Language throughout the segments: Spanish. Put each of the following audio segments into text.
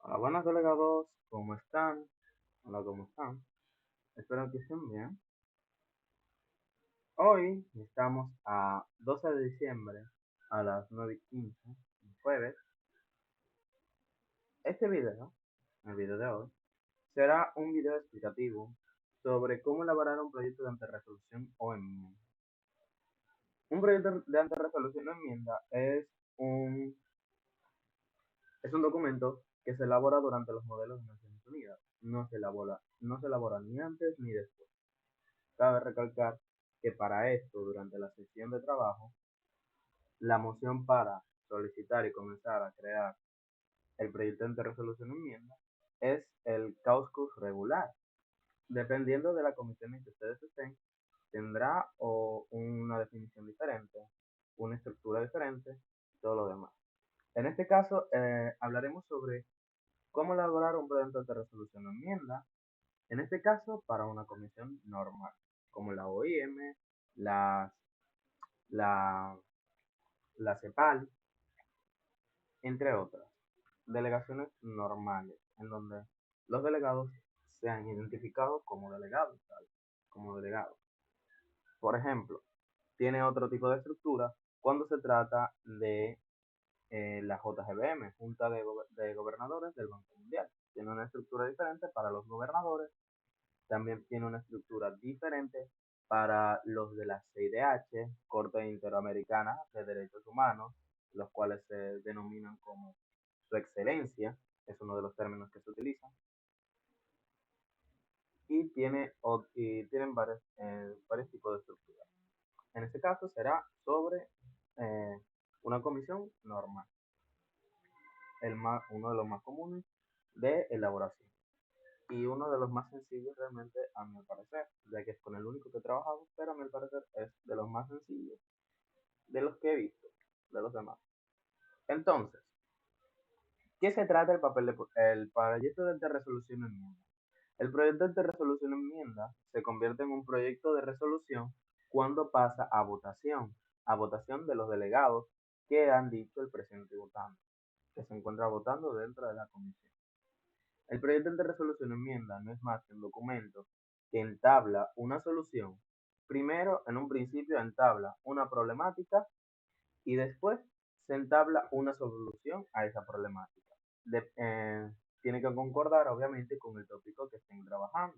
Hola, buenas delegados, ¿cómo están? Hola, ¿cómo están? Espero que estén bien. Hoy estamos a 12 de diciembre a las 9:15, jueves. Este video, el video de hoy, será un video explicativo sobre cómo elaborar un proyecto de antirresolución o enmienda. Un proyecto de antirresolución o enmienda es un documento que se elabora durante los modelos de Naciones Unidas. No se elabora ni antes ni después. Cabe recalcar que para esto, durante la sesión de trabajo, la moción para solicitar y comenzar a crear el proyecto de resolución o enmienda es el caucus regular. Dependiendo de la comisión en que ustedes estén, tendrá o una definición diferente, una estructura diferente y todo lo demás. En este caso, hablaremos sobre cómo elaborar un proyecto de resolución o enmienda, en este caso para una comisión normal, como la OIM, las la, la CEPAL, entre otras. Delegaciones normales, en donde los delegados sean identificados como delegados, ¿sabes? Como delegados. Por ejemplo, tiene otro tipo de estructura cuando se trata de la JGBM, Junta de Gobernadores del Banco Mundial. Tiene una estructura diferente para los gobernadores, también tiene una estructura diferente para los de la CIDH, Corte Interamericana de Derechos Humanos, los cuales se denominan como su excelencia, es uno de los términos que se utilizan, y tienen varios tipos de estructuras. En este caso será sobre eh, una comisión normal, uno de los más comunes de elaboración y uno de los más sencillos realmente a mi parecer, ya que es con el único que he trabajado, pero a mi parecer es de los más sencillos de los que he visto, de los demás. Entonces, ¿qué se trata el proyecto de resolución enmienda? El proyecto de resolución enmienda se convierte en un proyecto de resolución cuando pasa a votación de los delegados que han dicho el presidente votando, que se encuentra votando dentro de la comisión. El proyecto de resolución enmienda no es más que un documento que entabla una solución. Primero, en un principio, entabla una problemática y después se entabla una solución a esa problemática. Tiene que concordar, obviamente, con el tópico que estén trabajando.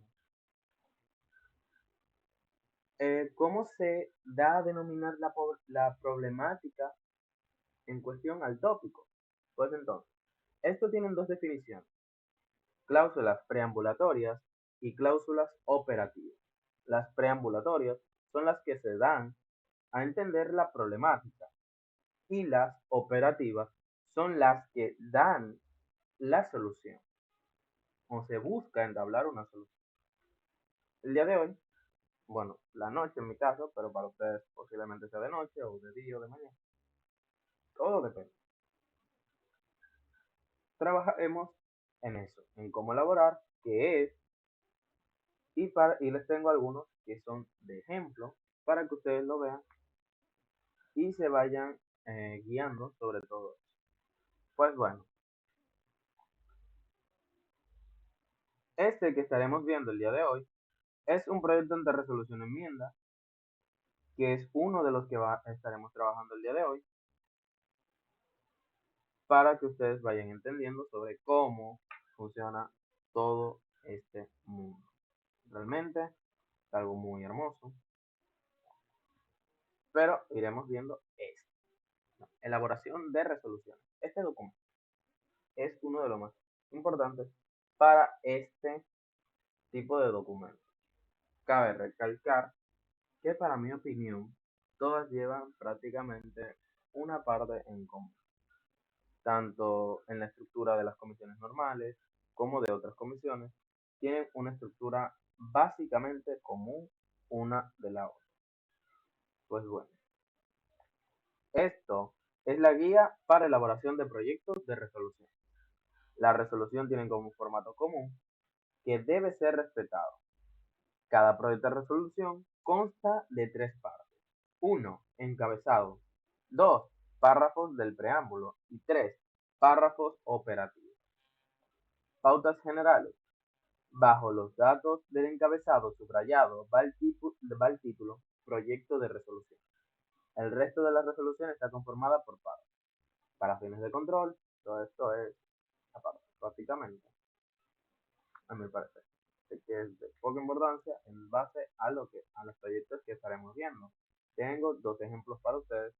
¿Cómo se da a denominar la problemática en cuestión al tópico? Pues entonces, esto tienen dos definiciones: cláusulas preambulatorias y cláusulas operativas. Las preambulatorias son las que se dan a entender la problemática y las operativas son las que dan la solución o se busca entablar una solución. El día de hoy, bueno, la noche en mi caso, pero para ustedes posiblemente sea de noche o de día o de mañana, todo depende. Trabajaremos en eso, en cómo elaborar, qué es, y les tengo algunos que son de ejemplo para que ustedes lo vean y se vayan guiando sobre todo eso. Pues bueno, este que estaremos viendo el día de hoy es un proyecto de resolución enmienda, que es uno de los que estaremos trabajando el día de hoy, para que ustedes vayan entendiendo sobre cómo funciona todo este mundo. Realmente es algo muy hermoso, pero iremos viendo esto. Elaboración de resoluciones. Este documento es uno de los más importantes para este tipo de documentos. Cabe recalcar que para mi opinión todas llevan prácticamente una parte en común, tanto en la estructura de las comisiones normales como de otras comisiones, tienen una estructura básicamente común una de la otra. Pues bueno, esto es la guía para elaboración de proyectos de resolución. La resolución tiene como formato común que debe ser respetado. Cada proyecto de resolución consta de tres partes: 1. Encabezado; 2. Párrafos del preámbulo; y 3. Párrafos operativos. Pautas generales. Bajo los datos del encabezado subrayado va el título Proyecto de resolución. El resto de la resolución está conformada por párrafos. Para fines de control, todo esto es aparte, prácticamente, a mi parecer, que es de poca importancia en base a los proyectos que estaremos viendo. Tengo dos ejemplos para ustedes.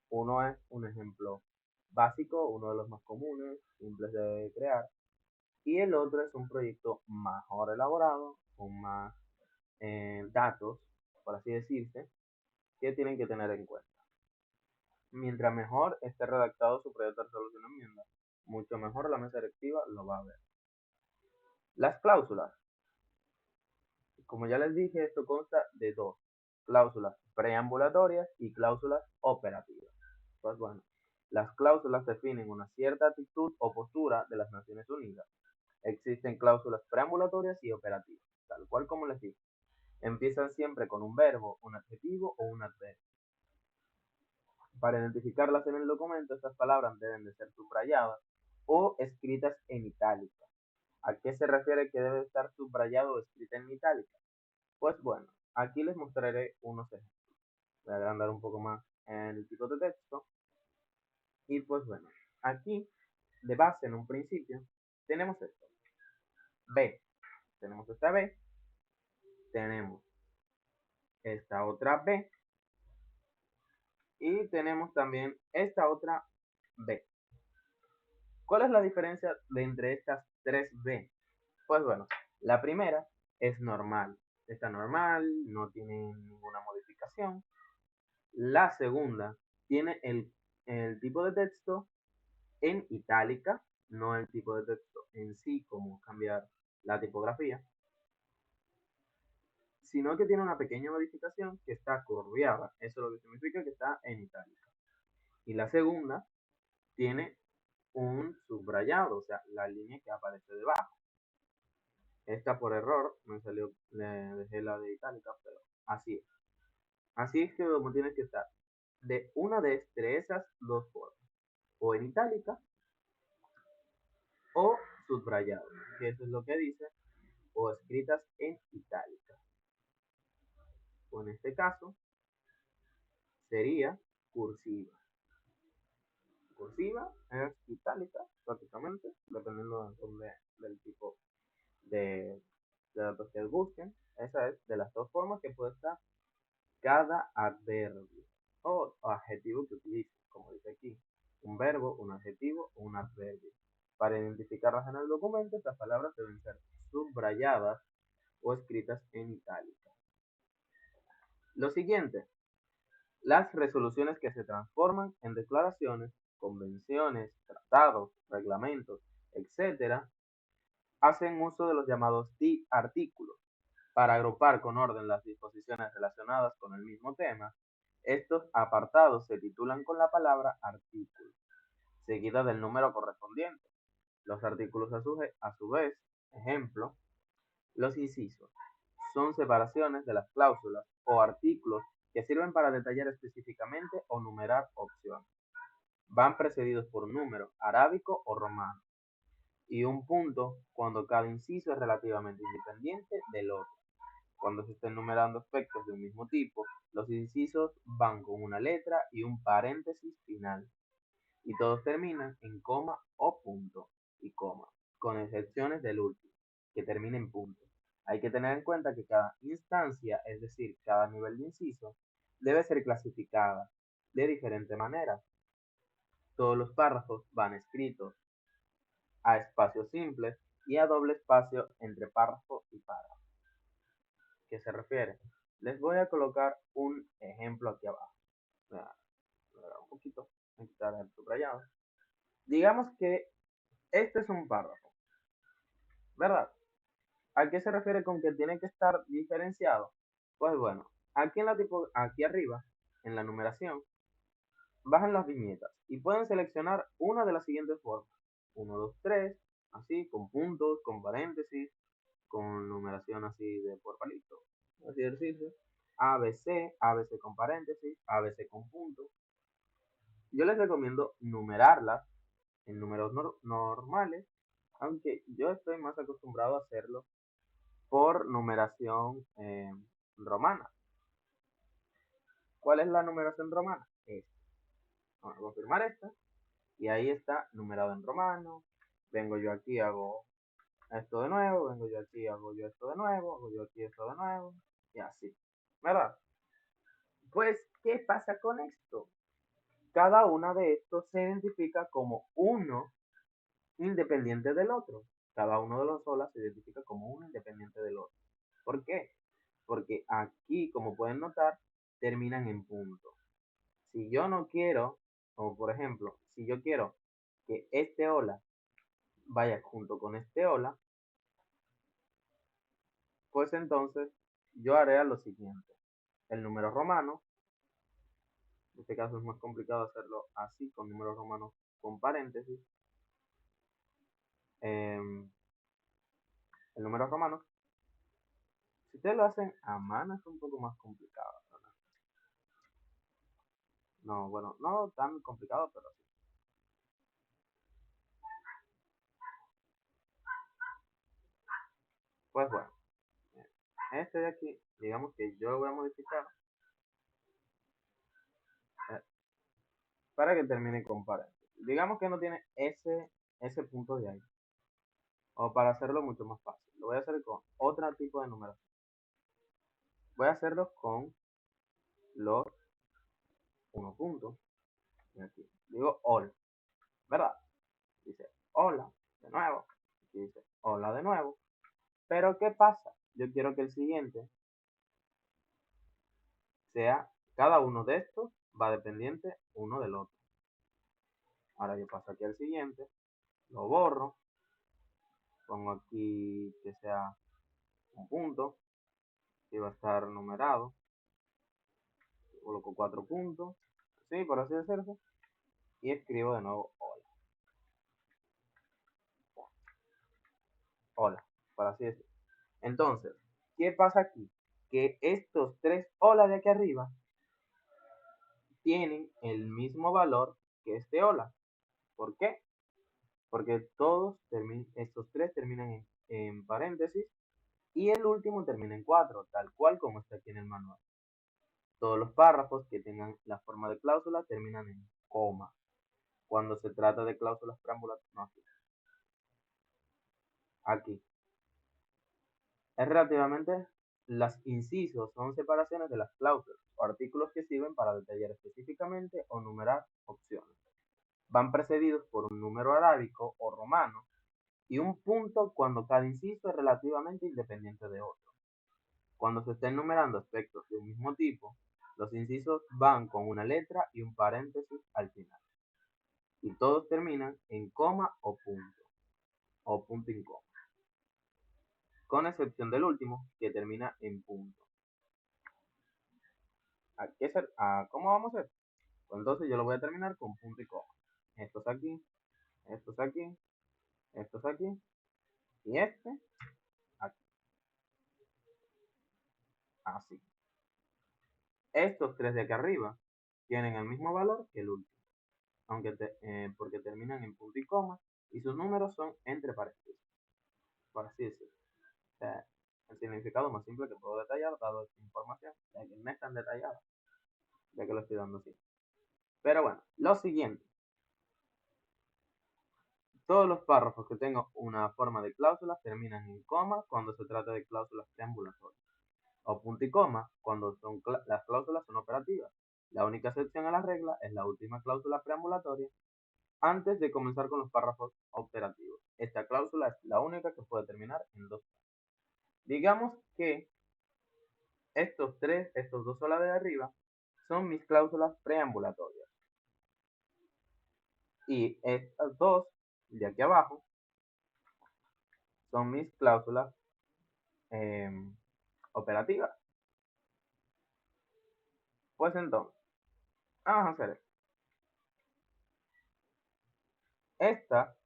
Uno es un ejemplo básico, uno de los más comunes, simples de crear, y el otro es un proyecto mejor elaborado, con más datos, por así decirse, que tienen que tener en cuenta. Mientras mejor esté redactado su proyecto de resolución de enmienda, mucho mejor la mesa directiva lo va a ver. Las cláusulas. Como ya les dije, esto consta de dos: cláusulas preambulatorias y cláusulas operativas. Pues bueno, las cláusulas definen una cierta actitud o postura de las Naciones Unidas. Existen cláusulas preambulatorias y operativas, tal cual como les dije. Empiezan siempre con un verbo, un adjetivo o un adverbio. Para identificarlas en el documento, estas palabras deben de ser subrayadas o escritas en itálica. ¿A qué se refiere que debe estar subrayado o escrita en itálica? Pues bueno, aquí les mostraré unos ejemplos. Voy a agrandar un poco más el tipo de texto. Y pues bueno, aquí de base en un principio tenemos esto. B. Tenemos esta B. Tenemos esta otra B. Y tenemos también esta otra B. ¿Cuál es la diferencia entre estas tres B? Pues bueno, la primera es normal. Está normal, no tiene ninguna modificación. La segunda tiene el tipo de texto en itálica, no el tipo de texto en sí, como cambiar la tipografía, sino que tiene una pequeña modificación que está curviada. Eso es lo que significa que está en itálica. Y la segunda tiene un subrayado, o sea, la línea que aparece debajo. Esta por error me salió, le dejé la de itálica, pero así es. Así es que como tienes que estar de una de entre esas dos formas, o en itálica o subrayado, que eso es lo que dice, o escritas en itálica. O en este caso sería cursiva. Cursiva es itálica prácticamente, dependiendo del tipo de datos que busquen. Esa es de las dos formas que puede estar cada adverbio o adjetivo que utilice, como dice aquí, un verbo, un adjetivo o un adverbio. Para identificarlas en el documento, estas palabras deben ser subrayadas o escritas en itálica. Lo siguiente, las resoluciones que se transforman en declaraciones, convenciones, tratados, reglamentos, etc., hacen uso de los llamados artículos para agrupar con orden las disposiciones relacionadas con el mismo tema. Estos apartados se titulan con la palabra artículo, seguida del número correspondiente. Los artículos a su vez, ejemplo, los incisos, son separaciones de las cláusulas o artículos que sirven para detallar específicamente o numerar opciones. Van precedidos por un número arábico o romano y un punto cuando cada inciso es relativamente independiente del otro. Cuando se estén numerando aspectos de un mismo tipo, los incisos van con una letra y un paréntesis final, y todos terminan en coma o punto y coma, con excepciones del último, que termina en punto. Hay que tener en cuenta que cada instancia, es decir, cada nivel de inciso, debe ser clasificada de diferente manera. Todos los párrafos van escritos a espacios simples y a doble espacio entre párrafo y párrafo. ¿Qué se refiere? Les voy a colocar un ejemplo aquí abajo. Un poquito, quitar el subrayado. Digamos que este es un párrafo, ¿verdad? ¿A qué se refiere con que tiene que estar diferenciado? Pues bueno, aquí arriba, en la numeración, bajan las viñetas y pueden seleccionar una de las siguientes formas: 1, 2, 3, así, con puntos, con paréntesis, con numeración así de por palito, así decirse, ABC, ABC con paréntesis, ABC con puntos. Yo les recomiendo numerarlas en números normales, aunque yo estoy más acostumbrado a hacerlo por numeración romana. ¿Cuál es la numeración romana? Esta. Vamos a confirmar esta. Y ahí está numerado en romano. Vengo yo aquí, hago esto de nuevo. Vengo yo aquí, hago yo esto de nuevo. Hago yo aquí esto de nuevo. Y así. ¿Verdad? Pues, ¿qué pasa con esto? Cada uno de estos se identifica como uno independiente del otro. Cada uno de los solas se identifica como uno independiente del otro. ¿Por qué? Porque aquí, como pueden notar, terminan en punto. Si yo no quiero, o por ejemplo, si yo quiero que este hola vaya junto con este hola, pues entonces yo haré lo siguiente. El número romano, en este caso es más complicado hacerlo así, con números romanos con paréntesis. El número romano, si ustedes lo hacen a mano es un poco más complicado, ¿verdad? No, bueno, no tan complicado, pero sí. Pues bueno, este de aquí, digamos que yo lo voy a modificar eh, para que termine con paréntesis. Digamos que no tiene ese punto de ahí. O para hacerlo mucho más fácil, lo voy a hacer con otro tipo de numeración. Voy a hacerlo con los 1 puntos. Y aquí digo hola, ¿verdad? Dice hola de nuevo. Aquí dice hola de nuevo. Pero ¿qué pasa? Yo quiero que el siguiente sea, cada uno de estos va dependiente uno del otro. Ahora yo paso aquí al siguiente, lo borro, pongo aquí que sea un punto, que va a estar numerado, coloco 4 puntos, sí, por así decirlo, y escribo de nuevo hola. Hola, por así decirlo. Entonces, ¿qué pasa aquí? Que estos 3 hola de aquí arriba tienen el mismo valor que este hola. ¿Por qué? Porque estos 3 terminan en paréntesis y el último termina en 4, tal cual como está aquí en el manual. Todos los párrafos que tengan la forma de cláusula terminan en coma. Cuando se trata de cláusulas preambulatorias, no aquí. Aquí. Es relativamente, las incisos son separaciones de las cláusulas o artículos que sirven para detallar específicamente o numerar opciones. Van precedidos por un número arábico o romano y un punto cuando cada inciso es relativamente independiente de otro. Cuando se estén numerando aspectos de un mismo tipo, los incisos van con una letra y un paréntesis al final. Y todos terminan en coma o punto y coma, con excepción del último, que termina en punto. ¿Cómo vamos a hacer? Pues entonces yo lo voy a terminar con punto y coma. Estos aquí, estos aquí, estos aquí, y este aquí. Así. Estos 3 de aquí arriba tienen el mismo valor que el último, porque terminan en punto y coma, y sus números son entre paréntesis, por así decirlo. O sea, el significado más simple que puedo detallar, dado esta información, ya que no es tan detallada, ya que lo estoy dando así. Pero bueno, lo siguiente. Todos los párrafos que tengan una forma de cláusula terminan en coma cuando se trata de cláusulas preambulatorias, o punto y coma cuando las cláusulas son operativas. La única excepción a la regla es la última cláusula preambulatoria antes de comenzar con los párrafos operativos. Esta cláusula es la única que puede terminar en dos. Digamos que estos dos solas de arriba, son mis cláusulas preambulatorias. Y estas dos de aquí abajo son mis cláusulas operativas. Pues entonces, vamos a hacer esto. Esta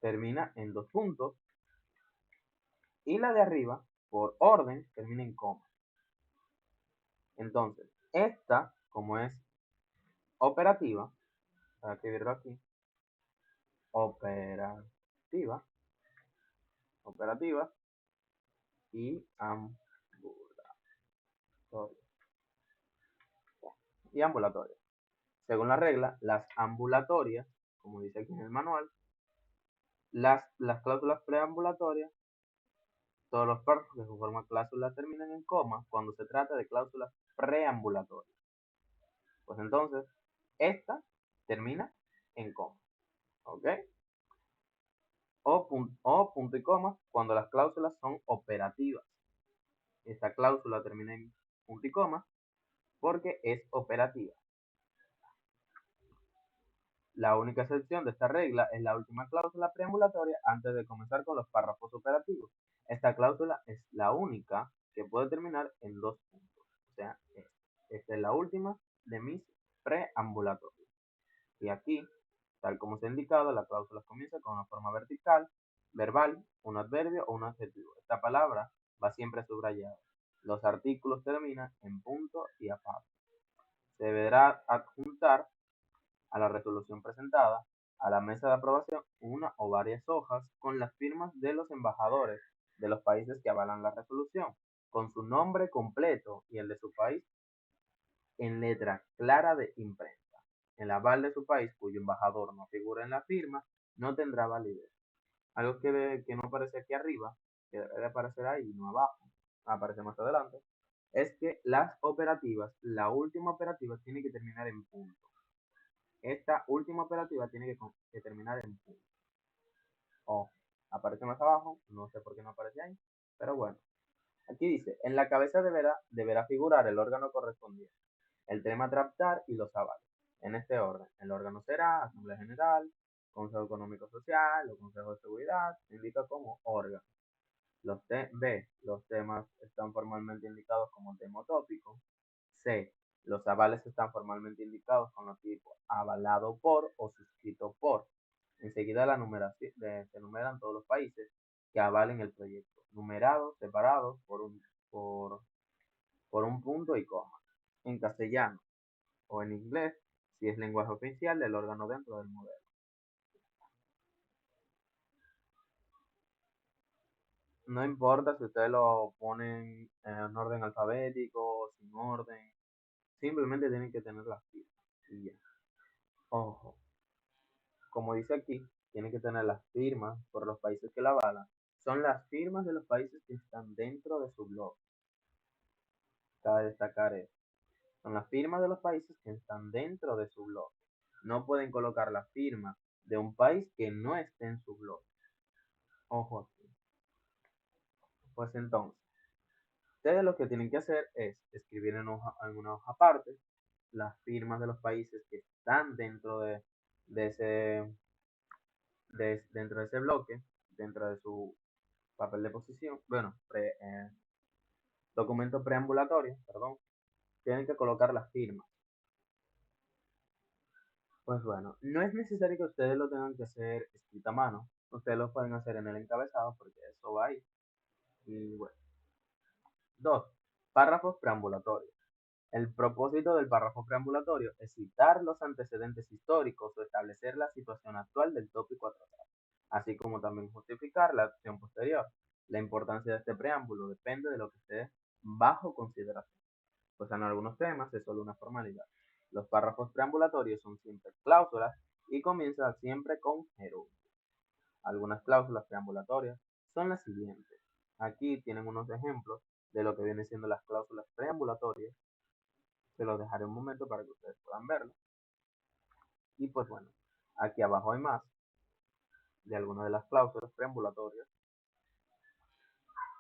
termina en 2 puntos y la de arriba, por orden, termina en coma. Entonces, esta, como es operativa, para escribirlo aquí, operativa, operativas y ambulatorias. Según la regla, las ambulatorias, como dice aquí en el manual, las cláusulas preambulatorias, todos los párrafos que conforman cláusulas terminan en coma cuando se trata de cláusulas preambulatorias. Pues entonces, esta termina en coma, ¿ok? O punto y coma cuando las cláusulas son operativas. Esta cláusula termina en punto y coma porque es operativa. La única excepción de esta regla es la última cláusula preambulatoria antes de comenzar con los párrafos operativos. Esta cláusula es la única que puede terminar en dos puntos. O sea, esta es la última de mis preambulatorios. Y aquí, tal como se ha indicado, la cláusula comienza con una forma vertical, verbal, un adverbio o un adjetivo. Esta palabra va siempre subrayada. Los artículos terminan en punto y aparte. Se deberá adjuntar a la resolución presentada a la mesa de aprobación una o varias hojas con las firmas de los embajadores de los países que avalan la resolución, con su nombre completo y el de su país en letra clara de imprenta. El aval de su país, cuyo embajador no figura en la firma, no tendrá validez. Algo que no aparece aquí arriba, que debe de aparecer ahí, no abajo, aparece más adelante, es que las operativas, la última operativa tiene que terminar en punto. Esta última operativa tiene que terminar en punto. Ojo, aparece más abajo, no sé por qué no aparece ahí, pero bueno. Aquí dice, en la cabeza deberá figurar el órgano correspondiente, el tema a tratar y los avales. En este orden, el órgano será Asamblea General, Consejo Económico Social o Consejo de Seguridad, se indica como órgano. B. Los temas están formalmente indicados como tema tópico. C. Los avales están formalmente indicados con los tipos avalado por o suscrito por. Enseguida se enumeran todos los países que avalen el proyecto, numerados, separados por un punto y coma. En castellano o en inglés, si es lenguaje oficial del órgano dentro del modelo. No importa si ustedes lo ponen en orden alfabético o sin orden, simplemente tienen que tener las firmas y ya. Ojo, como dice aquí, tienen que tener las firmas por los países que la avalan. Son las firmas de los países que están dentro de su bloque. Cabe destacar eso. Son las firmas de los países que están dentro de su bloque. No pueden colocar la firma de un país que no esté en su bloque. Ojo aquí. Pues entonces, ustedes lo que tienen que hacer es escribir en una hoja aparte las firmas de los países que están dentro dentro de ese bloque, dentro de su papel de posición, bueno, documento preambulatorio, perdón, tienen que colocar las firmas. Pues bueno, no es necesario que ustedes lo tengan que hacer escrita a mano, ustedes lo pueden hacer en el encabezado porque eso va ahí. Y bueno, 2. Párrafos preambulatorios. El propósito del párrafo preambulatorio es citar los antecedentes históricos o establecer la situación actual del tópico a tratar, así como también justificar la acción posterior. La importancia de este preámbulo depende de lo que esté bajo consideración, pues en algunos temas es solo una formalidad. Los párrafos preambulatorios son siempre cláusulas y comienzan siempre con gerundio. Algunas cláusulas preambulatorias son las siguientes. Aquí tienen unos ejemplos de lo que vienen siendo las cláusulas preambulatorias. Se los dejaré un momento para que ustedes puedan verlo. Y pues bueno, aquí abajo hay más de algunas de las cláusulas preambulatorias.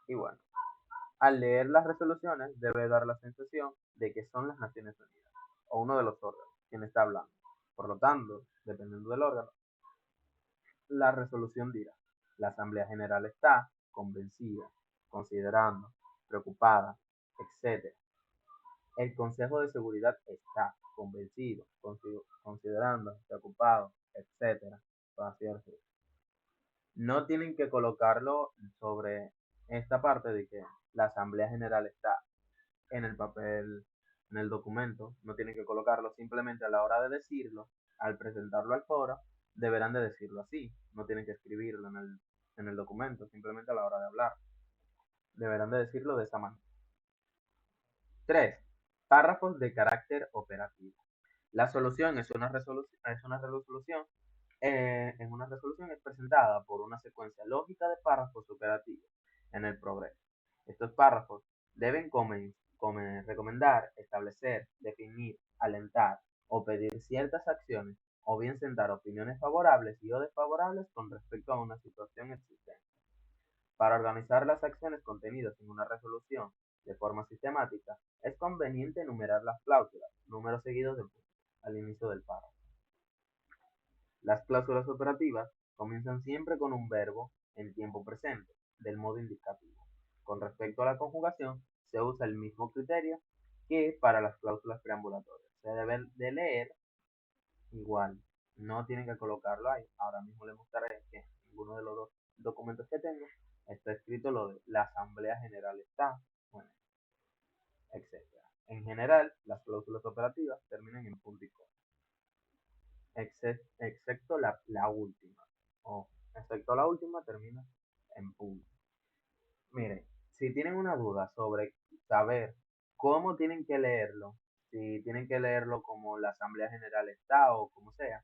Y bueno, al leer las resoluciones debe dar la sensación de que son las Naciones Unidas o uno de los órganos quien está hablando. Por lo tanto, dependiendo del órgano, la resolución dirá: la Asamblea General está convencida, considerando, preocupada, etc. El Consejo de Seguridad está convencido, considerando, preocupado, etc. No tienen que colocarlo sobre esta parte de que la Asamblea General está en el papel, en el documento, no tienen que colocarlo, simplemente a la hora de decirlo, al presentarlo al foro, deberán de decirlo así, no tienen que escribirlo en el documento, simplemente a la hora de hablar. Deberán de decirlo de esa manera. 3. Párrafos de carácter operativo. La solución en una resolución es presentada por una secuencia lógica de párrafos operativos en el progreso. Estos párrafos deben recomendar, establecer, definir, alentar o pedir ciertas acciones o bien sentar opiniones favorables y o desfavorables con respecto a una situación existente. Para organizar las acciones contenidas en una resolución de forma sistemática, es conveniente enumerar las cláusulas, números seguidos de puntos, al inicio del párrafo. Las cláusulas operativas comienzan siempre con un verbo en tiempo presente, del modo indicativo. Con respecto a la conjugación, se usa el mismo criterio que para las cláusulas preambulatorias. Se deben de leer igual, no tienen que colocarlo ahí. Ahora mismo les mostraré que en ninguno de los dos documentos que tengo está escrito lo de la Asamblea General está, bueno, etc. En general, las cláusulas operativas terminan en punto y coma, excepto la última. Excepto la última termina en punto. Miren, si tienen una duda sobre saber cómo tienen que leerlo, si tienen que leerlo como la Asamblea General está o como sea,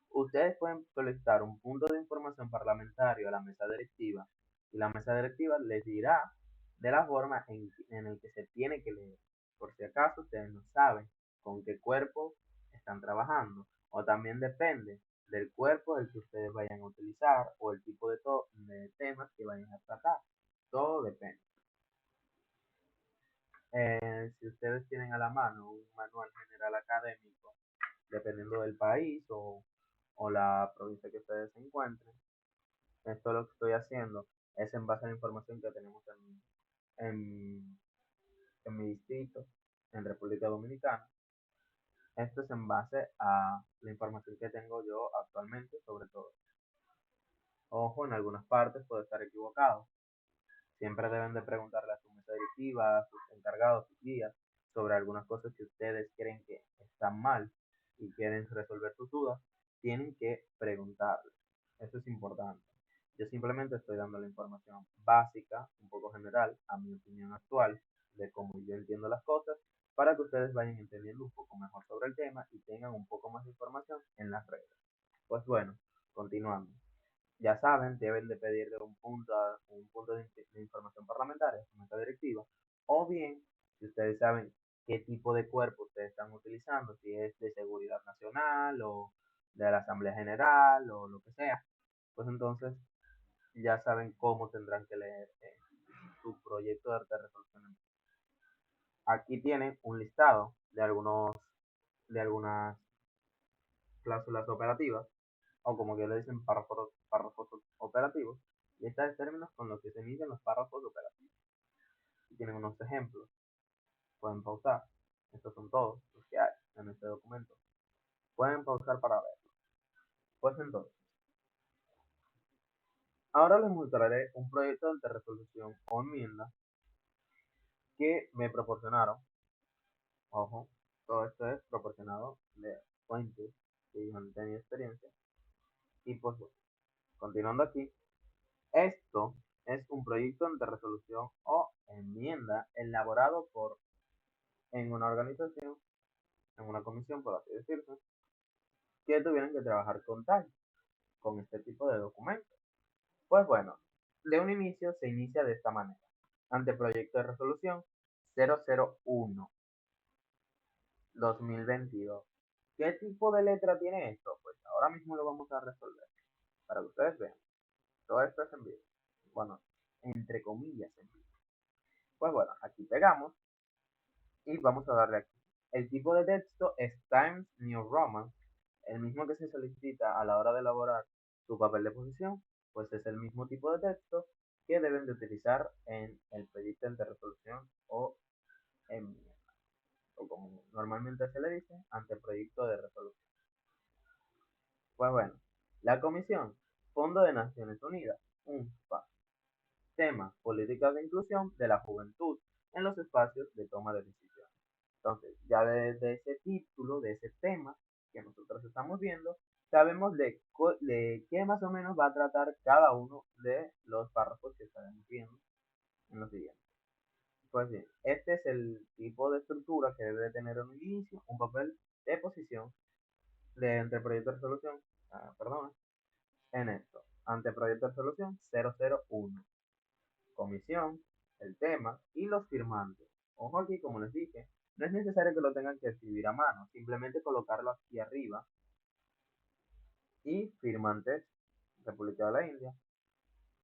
ustedes pueden solicitar un punto de información parlamentario a la mesa directiva y la mesa directiva les dirá de la forma en el que se tiene que leer. Por si acaso ustedes no saben con qué cuerpo están trabajando, o también depende del cuerpo del que ustedes vayan a utilizar o el tipo de temas que vayan a tratar. Todo depende. Si ustedes tienen a la mano un manual general académico, dependiendo del país o la provincia que ustedes se encuentren, esto lo que estoy haciendo es en base a la información que tenemos en, en mi distrito, en República Dominicana. Esto es en base a la información que tengo yo actualmente sobre todo. Ojo, en algunas partes puedo estar equivocado. Siempre deben de preguntarle a su mesa directiva, a sus encargados, sus guías, sobre algunas cosas que ustedes creen que están mal y quieren resolver sus dudas. Tienen que preguntarle. Eso es importante. Yo simplemente estoy dando la información básica, un poco general, a mi opinión actual, de cómo yo entiendo las cosas, para que ustedes vayan entendiendo un poco mejor sobre el tema y tengan un poco más de información en las redes. Pues bueno, continuando. Ya saben, deben de pedirle un punto de información parlamentaria a su mesa directiva, o bien, si ustedes saben qué tipo de cuerpo ustedes están utilizando, si es de seguridad nacional o de la Asamblea General o lo que sea, pues entonces ya saben cómo tendrán que leer su proyecto de resolución. Aquí tienen un listado de algunas cláusulas operativas, o como que le dicen párrafos operativos, y está en términos con los que se inician los párrafos operativos. Y tienen unos ejemplos, pueden pausar. Estos son todos los que hay en este documento. Pueden pausar para verlo. Pues entonces, ahora les mostraré un proyecto de resolución o enmienda que me proporcionaron. Ojo, todo esto es proporcionado de fuentes que yo no tenía experiencia. Y pues bueno, continuando aquí, esto es un proyecto de resolución o enmienda elaborado en una organización, en una comisión, por así decirse, que tuvieran que trabajar con este tipo de documentos. Pues bueno, de un inicio se inicia de esta manera. Anteproyecto de resolución 001-2022. ¿Qué tipo de letra tiene esto? Pues ahora mismo lo vamos a resolver para que ustedes vean. Todo esto es en vivo. Bueno, entre comillas en vivo. Pues bueno, aquí pegamos y vamos a darle aquí. El tipo de texto es Times New Roman, el mismo que se solicita a la hora de elaborar su papel de posición, pues es el mismo tipo de texto que deben de utilizar en el proyecto de resolución o enmienda, o como normalmente se le dice, anteproyecto de resolución. Pues bueno, la Comisión, Fondo de Naciones Unidas, UNFPA, tema, políticas de inclusión de la juventud en los espacios de toma de decisiones. Entonces, ya desde ese título, de ese tema que nosotros estamos viendo, sabemos de qué más o menos va a tratar cada uno de los párrafos que estaremos viendo en los siguientes. Pues bien, este es el tipo de estructura que debe de tener un inicio, un papel de posición de anteproyecto de resolución, perdón, en esto. Anteproyecto de resolución 001, comisión, el tema y los firmantes. Ojo aquí, como les dije, no es necesario que lo tengan que escribir a mano, simplemente colocarlo aquí arriba y firmantes, República de la India.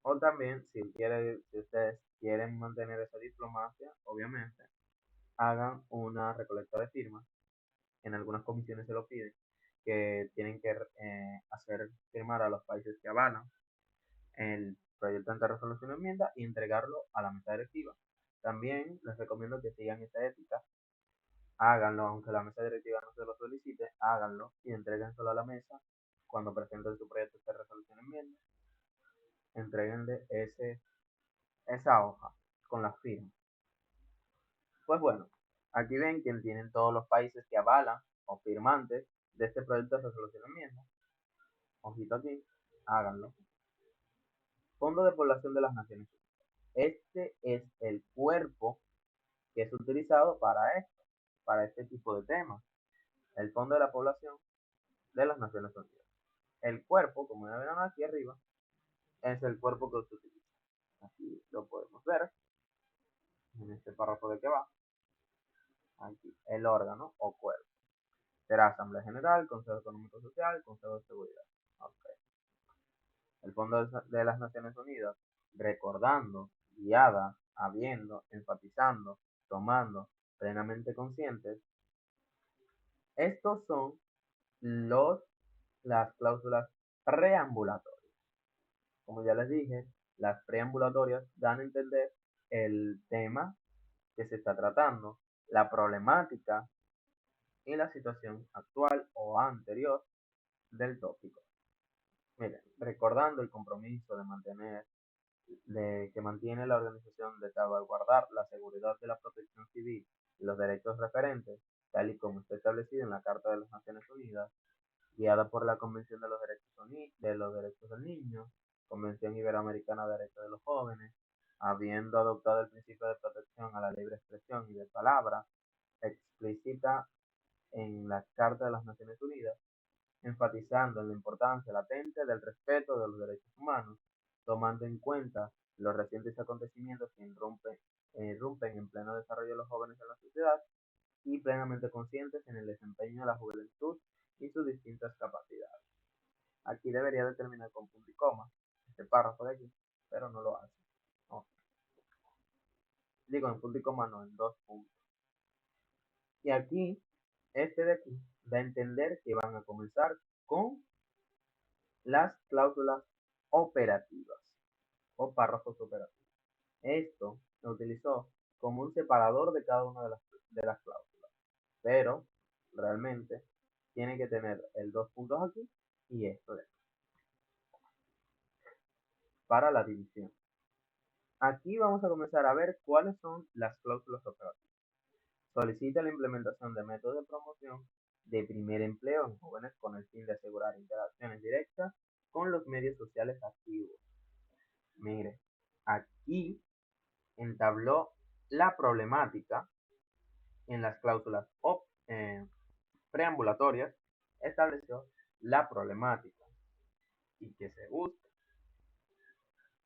O también, si ustedes quieren mantener esa diplomacia, obviamente, hagan una recolecta de firmas. En algunas comisiones se lo piden, que tienen que hacer firmar a los países que avalan el proyecto de resolución de enmienda y entregarlo a la mesa directiva. También les recomiendo que sigan esta ética, háganlo, aunque la mesa directiva no se lo solicite, háganlo y entréguenselo a la mesa cuando presenten su proyecto de resolución de enmienda. Entreguenle esa hoja con las firmas. Pues bueno, aquí ven que tienen todos los países que avalan o firmantes de este proyecto de resolución de enmienda. Ojito aquí, háganlo. Fondo de Población de las Naciones Unidas. Este es el cuerpo que es utilizado para esto, para este tipo de temas. El Fondo de la Población de las Naciones Unidas. El cuerpo, como ya ven aquí arriba, es el cuerpo que se utiliza. Aquí lo podemos ver en este párrafo de que va. Aquí, el órgano o cuerpo. Será Asamblea General, Consejo Económico Social, Consejo de Seguridad. Okay. El Fondo de las Naciones Unidas, recordando, guiada, habiendo, enfatizando, tomando, plenamente conscientes. Estos son las cláusulas preambulatorias. Como ya les dije, las preambulatorias dan a entender el tema que se está tratando, la problemática y la situación actual o anterior del tópico. Miren, recordando el compromiso que mantiene la organización de salvaguardar la seguridad de la protección civil y los derechos referentes, tal y como está establecido en la Carta de las Naciones Unidas, guiada por la Convención de los Derechos del Niño, Convención Iberoamericana de Derechos de los Jóvenes, habiendo adoptado el principio de protección a la libre expresión y de palabra, explícita en la Carta de las Naciones Unidas, enfatizando en la importancia latente del respeto de los derechos humanos, tomando en cuenta los recientes acontecimientos que irrumpen en pleno desarrollo de los jóvenes en la sociedad y plenamente conscientes en el desempeño de la juventud y sus distintas capacidades. Aquí debería de terminar con punto y coma, este párrafo de aquí, pero no lo hace. No. Digo en punto y coma, no, en dos puntos. Y aquí, este de aquí, da a entender que van a comenzar con las cláusulas operativas o párrafos operativos. Esto se utilizó como un separador de cada una de las cláusulas, pero realmente tiene que tener el dos puntos aquí y esto de aquí para la división. Aquí vamos a comenzar a ver cuáles son las cláusulas operativas. Solicita la implementación de métodos de promoción de primer empleo en jóvenes con el fin de asegurar interacciones directas con los medios sociales activos. Mire, aquí entabló la problemática en las cláusulas preambulatorias, estableció la problemática y que se busca.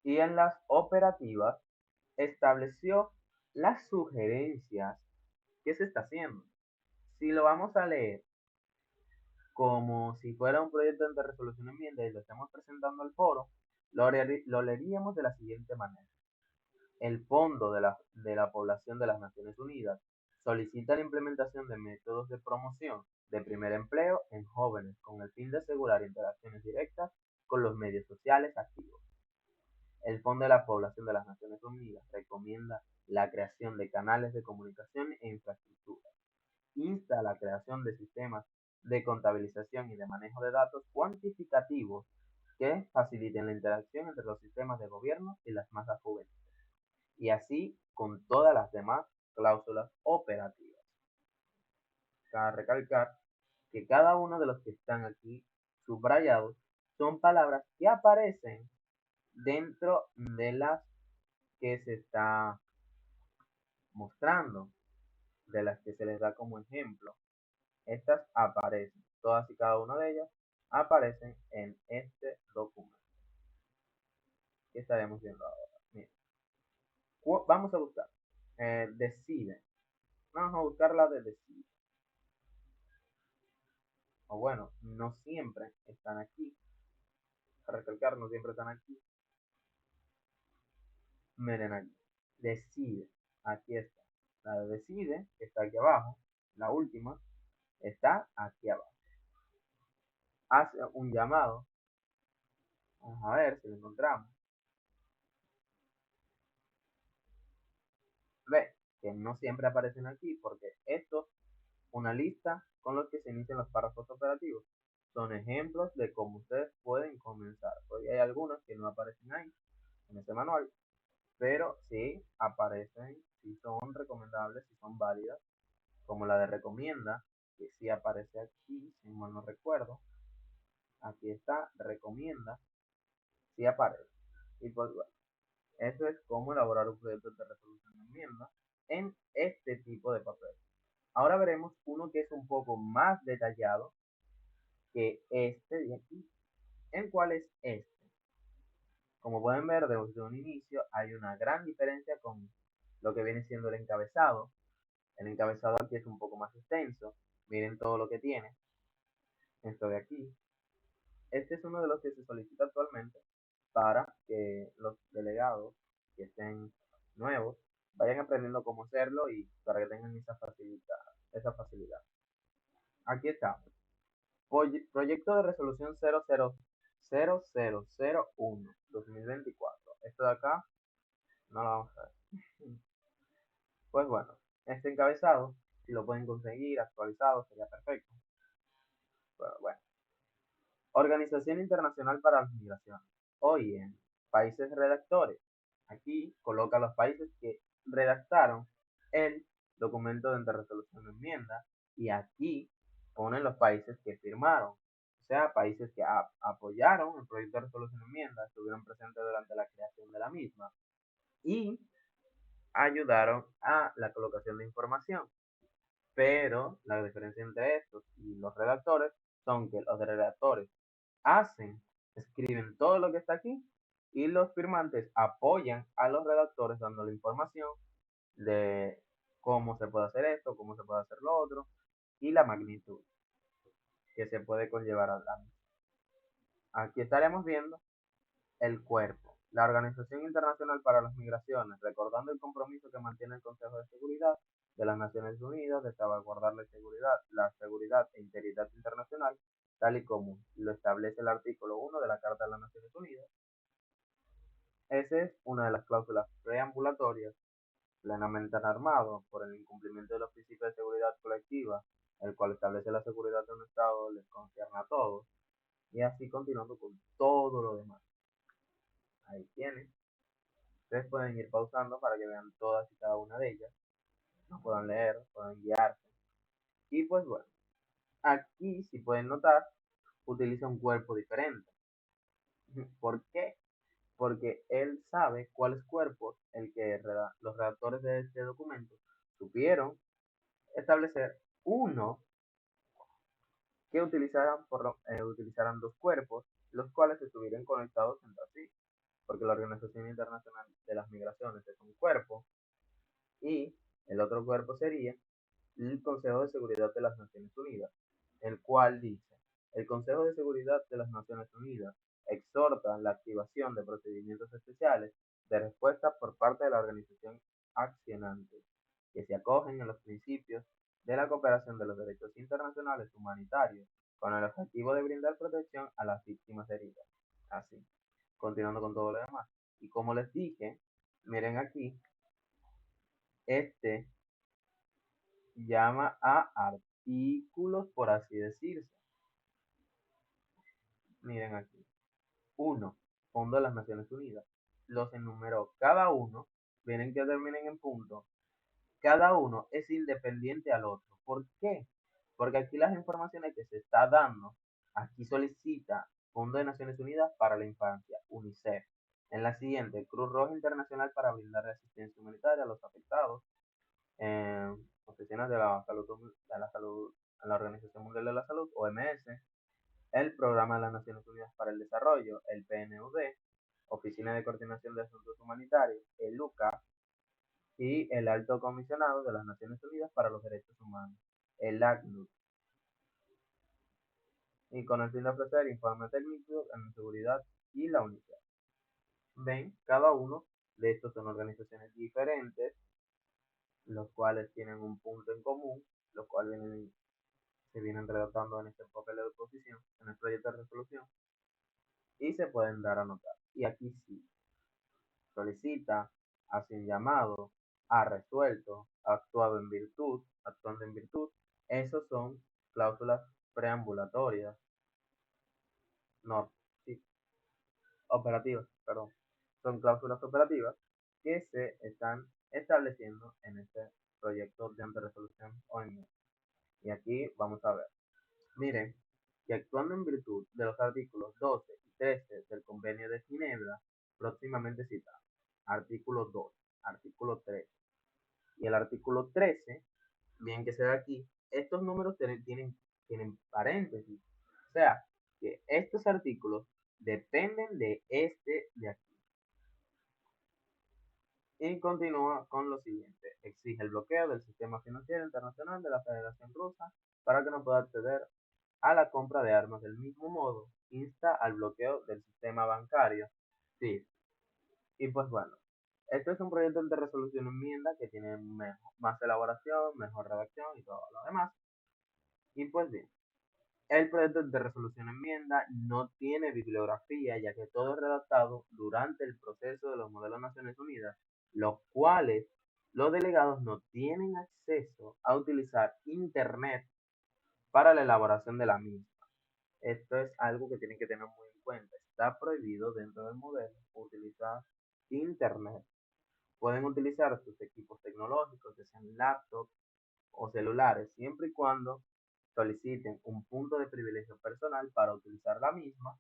Y en las operativas estableció las sugerencias que se está haciendo. Si lo vamos a leer como si fuera un proyecto de resolución de enmienda y lo estamos presentando al foro, lo leeríamos de la siguiente manera. El Fondo de la Población de las Naciones Unidas solicita la implementación de métodos de promoción de primer empleo en jóvenes con el fin de asegurar interacciones directas con los medios sociales activos. El Fondo de la Población de las Naciones Unidas recomienda la creación de canales de comunicación e infraestructura. Insta a la creación de sistemas de contabilización y de manejo de datos cuantificativos que faciliten la interacción entre los sistemas de gobierno y las masas juveniles, y así con todas las demás cláusulas operativas. Cabe recalcar que cada uno de los que están aquí subrayados son palabras que aparecen dentro de las que se está mostrando, de las que se les da como ejemplo. Estas aparecen, todas y cada una de ellas aparecen en este documento que estaremos viendo ahora. Miren, vamos a buscar decide. Vamos a buscar la de decide. O bueno, no siempre están aquí. A recalcar, no siempre están aquí. Miren aquí. Decide. Aquí está. La de decide está aquí abajo. La última está aquí abajo. Hace un llamado. Vamos a ver si lo encontramos. Ve que no siempre aparecen aquí porque esto, una lista con los que se inician los párrafos operativos, son ejemplos de cómo ustedes pueden comenzar. Hoy hay algunos que no aparecen ahí en este manual, pero sí aparecen, sí son recomendables, sí son válidas, como la de recomienda, que sí aparece aquí, si mal no recuerdo. Aquí está, recomienda, sí aparece. Y pues bueno, eso es cómo elaborar un proyecto de resolución de enmienda en este tipo de papel. Ahora veremos uno que es un poco más detallado que este de aquí. ¿En cuál es este? Como pueden ver, desde un inicio hay una gran diferencia con lo que viene siendo el encabezado. El encabezado aquí es un poco más extenso. Miren todo lo que tiene. Esto de aquí. Este es uno de los que se solicita actualmente para que los delegados que estén nuevos vayan aprendiendo cómo hacerlo y para que tengan esa facilidad. Aquí está. Proyecto de resolución 000001-2024. Esto de acá no lo vamos a ver. Pues bueno, este encabezado, si lo pueden conseguir actualizado, sería perfecto. Pero bueno. Organización Internacional para las Migraciones. OIM. Países redactores. Aquí coloca los países que redactaron el documento de resolución de enmienda y aquí ponen los países que firmaron. O sea, países que apoyaron el proyecto de resolución de enmienda, estuvieron presentes durante la creación de la misma y ayudaron a la colocación de información. Pero la diferencia entre estos y los redactores son que los redactores escriben todo lo que está aquí y los firmantes apoyan a los redactores dando la información de cómo se puede hacer esto, cómo se puede hacer lo otro y la magnitud que se puede conllevar a la misma. Aquí estaremos viendo el cuerpo, la Organización Internacional para las Migraciones, recordando el compromiso que mantiene el Consejo de Seguridad de las Naciones Unidas de salvaguardar la seguridad e integridad internacional, tal y como lo establece el artículo 1 de la Carta de las Naciones Unidas. Esa es una de las cláusulas preambulatorias, plenamente armado por el incumplimiento de los principios de seguridad colectiva, el cual establece la seguridad de un Estado les concierne a todos, y así continuando con todo lo demás. Ahí tienen. Ustedes pueden ir pausando para que vean todas y cada una de ellas, no puedan leer, puedan guiarse. Y pues bueno, aquí si pueden notar, utiliza un cuerpo diferente. ¿Por qué? Porque él sabe cuáles cuerpos los redactores de este documento supieron establecer uno que utilizaran dos cuerpos, los cuales estuvieran conectados entre sí, porque la Organización Internacional de las Migraciones es un cuerpo y el otro cuerpo sería el Consejo de Seguridad de las Naciones Unidas, el cual dice, el Consejo de Seguridad de las Naciones Unidas exhorta la activación de procedimientos especiales de respuesta por parte de la organización accionante, que se acogen a los principios de la cooperación de los derechos internacionales humanitarios con el objetivo de brindar protección a las víctimas heridas. Así, continuando con todo lo demás. Y como les dije, miren aquí, este llama a artículos, por así decirse. Miren aquí. 1. Fondo de las Naciones Unidas. Los enumeró cada uno. Miren que terminen en punto. Cada uno es independiente al otro. ¿Por qué? Porque aquí las informaciones que se está dando Aquí solicita Fondo de Naciones Unidas para la Infancia, UNICEF. En la siguiente, Cruz Roja Internacional para brindar asistencia humanitaria a los afectados. Oficinas de la Organización Mundial de la Salud, OMS. El Programa de las Naciones Unidas para el Desarrollo, el PNUD. Oficina de Coordinación de Asuntos Humanitarios, el UCA. Y el Alto Comisionado de las Naciones Unidas para los Derechos Humanos, el ACNUR. Y con el fin de ofrecer informe técnico en seguridad y la UNICEF. Ven, cada uno de estos son organizaciones diferentes, los cuales tienen un punto en común, los cuales se vienen redactando en este papel de oposición, en el proyecto de resolución, y se pueden dar a notar. Y aquí sí, solicita, hace un llamado, ha resuelto, actuando en virtud, esos son cláusulas preambulatorias, no, sí, operativas, perdón, son cláusulas operativas que se están estableciendo en este proyecto de resolución ONU. Y aquí vamos a ver. Miren, que actuando en virtud de los artículos 12 y 13 del Convenio de Ginebra, próximamente citado, artículo 2, artículo 3 y el artículo 13, bien que se da aquí, estos números tienen paréntesis. O sea, que estos artículos dependen de este de aquí. Y continúa con lo siguiente. Exige el bloqueo del sistema financiero internacional de la Federación Rusa para que no pueda acceder a la compra de armas. Del mismo modo, insta al bloqueo del sistema bancario. Sí, y pues bueno, este es un proyecto de resolución enmienda que tiene más elaboración, mejor redacción y todo lo demás. Y pues bien, el proyecto de resolución enmienda no tiene bibliografía, ya que todo es redactado durante el proceso de los modelos Naciones Unidas, los cuales los delegados no tienen acceso a utilizar Internet para la elaboración de la misma. Esto es algo que tienen que tener muy en cuenta. Está prohibido dentro del modelo utilizar Internet. Pueden utilizar sus equipos tecnológicos, que sean laptops o celulares, siempre y cuando soliciten un punto de privilegio personal para utilizar la misma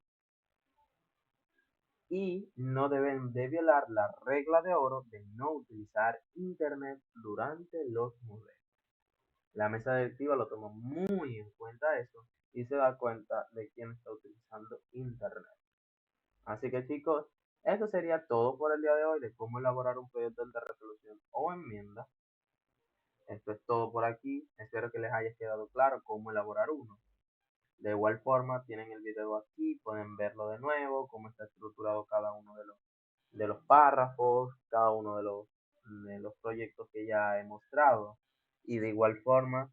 y no deben de violar la regla de oro de no utilizar Internet durante los modelos. La mesa directiva lo toma muy en cuenta eso y se da cuenta de quién está utilizando Internet. Así que chicos, eso sería todo por el día de hoy de cómo elaborar un proyecto de resolución o enmienda. Esto es todo por aquí. Espero que les haya quedado claro cómo elaborar uno. De igual forma, tienen el video aquí, pueden verlo de nuevo, cómo está estructurado cada uno de los párrafos, cada uno de los proyectos que ya he mostrado. Y de igual forma,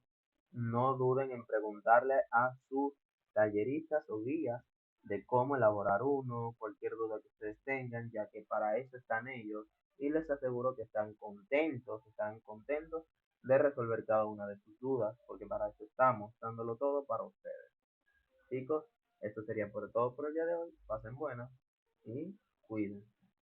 no duden en preguntarle a sus talleristas o guías de cómo elaborar uno, cualquier duda que ustedes tengan, ya que para eso están ellos y les aseguro que están contentos de resolver cada una de sus dudas, porque para eso estamos, dándolo todo para ustedes. Chicos, esto sería por todo por el día de hoy. Pasen buenas y cuiden.